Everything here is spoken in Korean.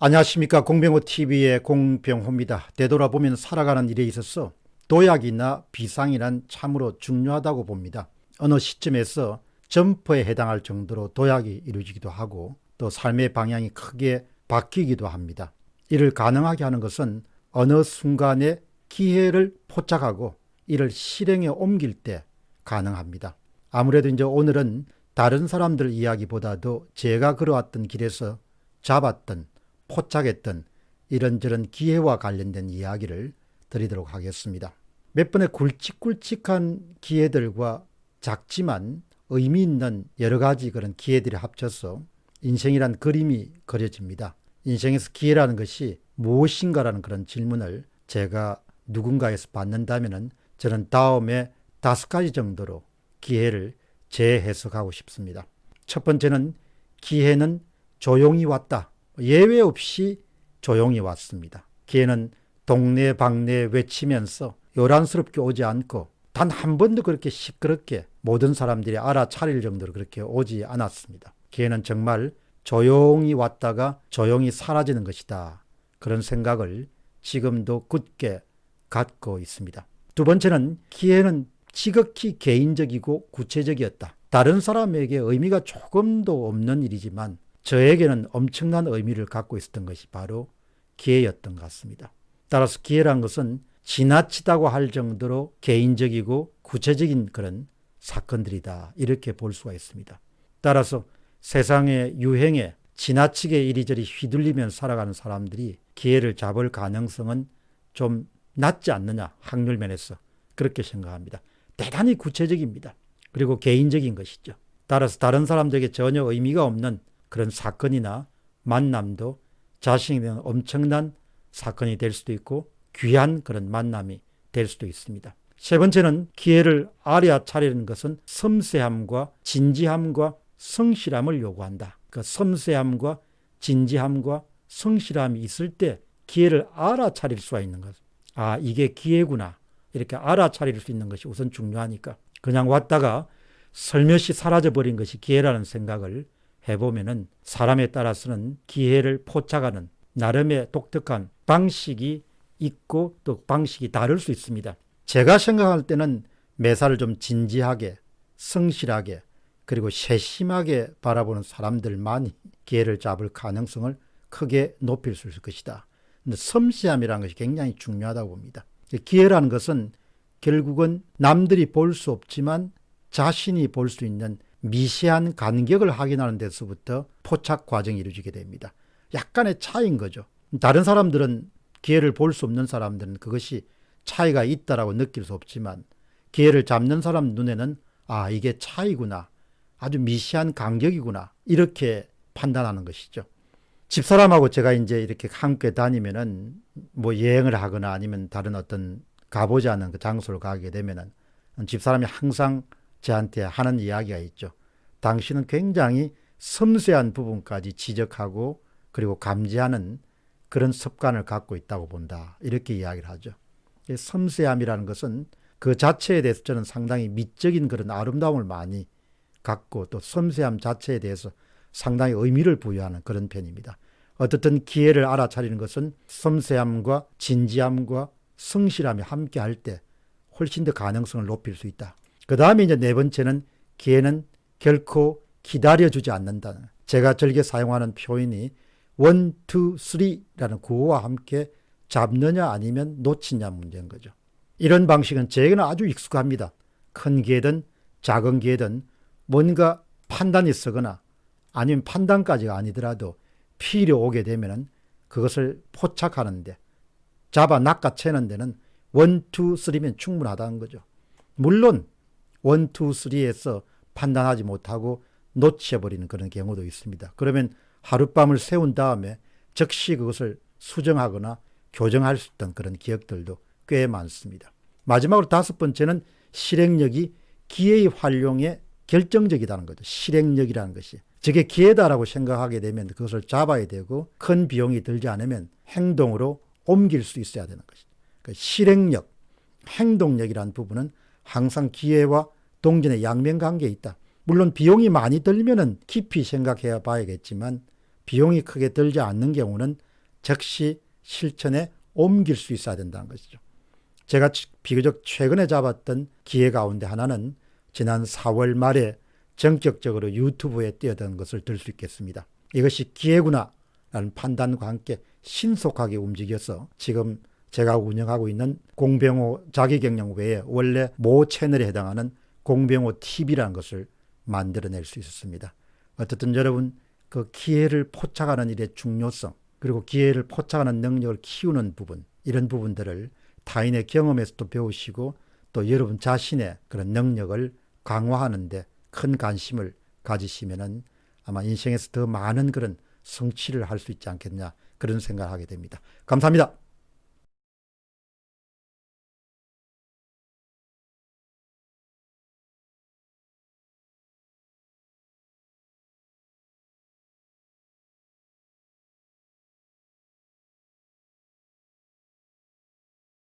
안녕하십니까. 공병호TV의 공병호입니다. 되돌아보면 살아가는 일에 있어서 도약이나 비상이란 참으로 중요하다고 봅니다. 어느 시점에서 점퍼에 해당할 정도로 도약이 이루어지기도 하고 또 삶의 방향이 크게 바뀌기도 합니다. 이를 가능하게 하는 것은 어느 순간에 기회를 포착하고 이를 실행에 옮길 때 가능합니다. 아무래도 이제 오늘은 다른 사람들 이야기보다도 제가 걸어왔던 길에서 잡았던 포착했던 이런저런 기회와 관련된 이야기를 드리도록 하겠습니다. 몇 번의 굵직굵직한 기회들과 작지만 의미 있는 여러 가지 그런 기회들이 합쳐서 인생이란 그림이 그려집니다. 인생에서 기회라는 것이 무엇인가라는 그런 질문을 제가 누군가에서 받는다면 저는 다음에 5가지 정도로 기회를 재해석하고 싶습니다. 첫 번째는 기회는 조용히 왔다. 예외 없이 조용히 왔습니다. 기회는 동네방네 외치면서 요란스럽게 오지 않고 단 한 번도 그렇게 시끄럽게 모든 사람들이 알아차릴 정도로 그렇게 오지 않았습니다. 기회는 정말 조용히 왔다가 조용히 사라지는 것이다. 그런 생각을 지금도 굳게 갖고 있습니다. 두 번째는 기회는 지극히 개인적이고 구체적이었다. 다른 사람에게 의미가 조금도 없는 일이지만 저에게는 엄청난 의미를 갖고 있었던 것이 바로 기회였던 것 같습니다. 따라서 기회란 것은 지나치다고 할 정도로 개인적이고 구체적인 그런 사건들이다. 이렇게 볼 수가 있습니다. 따라서 세상의 유행에 지나치게 이리저리 휘둘리면 살아가는 사람들이 기회를 잡을 가능성은 좀 낮지 않느냐. 확률 면에서 그렇게 생각합니다. 대단히 구체적입니다. 그리고 개인적인 것이죠. 따라서 다른 사람들에게 전혀 의미가 없는 그런 사건이나 만남도 자신에 대한 엄청난 사건이 될 수도 있고 귀한 그런 만남이 될 수도 있습니다. 세 번째는 기회를 알아차리는 것은 섬세함과 진지함과 성실함을 요구한다. 그 섬세함과 진지함과 성실함이 있을 때 기회를 알아차릴 수가 있는 것. 아, 이게 기회구나. 이렇게 알아차릴 수 있는 것이 우선 중요하니까 그냥 왔다가 슬며시 사라져버린 것이 기회라는 생각을 해보면은 사람에 따라서는 기회를 포착하는 나름의 독특한 방식이 있고 또 방식이 다를 수 있습니다. 제가 생각할 때는 매사를 좀 진지하게 성실하게 그리고 세심하게 바라보는 사람들만이 기회를 잡을 가능성을 크게 높일 수 있을 것이다. 근데 섬세함이라는 것이 굉장히 중요하다고 봅니다. 기회라는 것은 결국은 남들이 볼 수 없지만 자신이 볼 수 있는 미세한 간격을 확인하는 데서부터 포착 과정이 이루어지게 됩니다. 약간의 차이인 거죠. 다른 사람들은 기회를 볼 수 없는 사람들은 그것이 차이가 있다라고 느낄 수 없지만 기회를 잡는 사람 눈에는 아, 이게 차이구나. 아주 미세한 간격이구나. 이렇게 판단하는 것이죠. 집사람하고 제가 이제 이렇게 함께 다니면은 뭐 여행을 하거나 아니면 다른 어떤 가보지 않은 그 장소를 가게 되면은 집사람이 항상 저한테 하는 이야기가 있죠. 당신은 굉장히 섬세한 부분까지 지적하고 그리고 감지하는 그런 습관을 갖고 있다고 본다. 이렇게 이야기를 하죠. 섬세함이라는 것은 그 자체에 대해서 저는 상당히 미적인 그런 아름다움을 많이 갖고 또 섬세함 자체에 대해서 상당히 의미를 부여하는 그런 편입니다. 어떻든 기회를 알아차리는 것은 섬세함과 진지함과 성실함이 함께 할 때 훨씬 더 가능성을 높일 수 있다. 그 다음에 이제 네 번째는 기회는 결코 기다려주지 않는다는 제가 즐겨 사용하는 표현이 1, 2, 3라는 구호와 함께 잡느냐 아니면 놓치냐 문제인 거죠. 이런 방식은 제게는 아주 익숙합니다. 큰 기회든 작은 기회든 뭔가 판단이 서거나 아니면 판단까지가 아니더라도 필요 오게 되면 그것을 포착하는데 잡아 낚아채는 데는 1, 2, 3면 충분하다는 거죠. 물론 1, 2, 3에서 판단하지 못하고 놓쳐버리는 그런 경우도 있습니다. 그러면 하룻밤을 세운 다음에 즉시 그것을 수정하거나 교정할 수 있던 그런 기억들도 꽤 많습니다. 마지막으로 5번째는 실행력이 기회의 활용에 결정적이라는 거죠. 실행력이라는 것이. 저게 기회다라고 생각하게 되면 그것을 잡아야 되고 큰 비용이 들지 않으면 행동으로 옮길 수 있어야 되는 것이죠. 그러니까 실행력, 행동력이라는 부분은 항상 기회와 동전의 양면관계에 있다. 물론 비용이 많이 들면은 깊이 생각해 봐야겠지만 비용이 크게 들지 않는 경우는 즉시 실천에 옮길 수 있어야 된다는 것이죠. 제가 비교적 최근에 잡았던 기회 가운데 하나는 지난 4월 말에 전격적으로 유튜브에 뛰어든 것을 들 수 있겠습니다. 이것이 기회구나 라는 판단과 함께 신속하게 움직여서 지금 제가 운영하고 있는 공병호 자기경영 외에 원래 모 채널에 해당하는 공병호 TV라는 것을 만들어낼 수 있었습니다. 어쨌든 여러분 그 기회를 포착하는 일의 중요성 그리고 기회를 포착하는 능력을 키우는 부분 이런 부분들을 타인의 경험에서도 배우시고 또 여러분 자신의 그런 능력을 강화하는 데 큰 관심을 가지시면은 아마 인생에서 더 많은 그런 성취를 할 수 있지 않겠냐 그런 생각을 하게 됩니다. 감사합니다.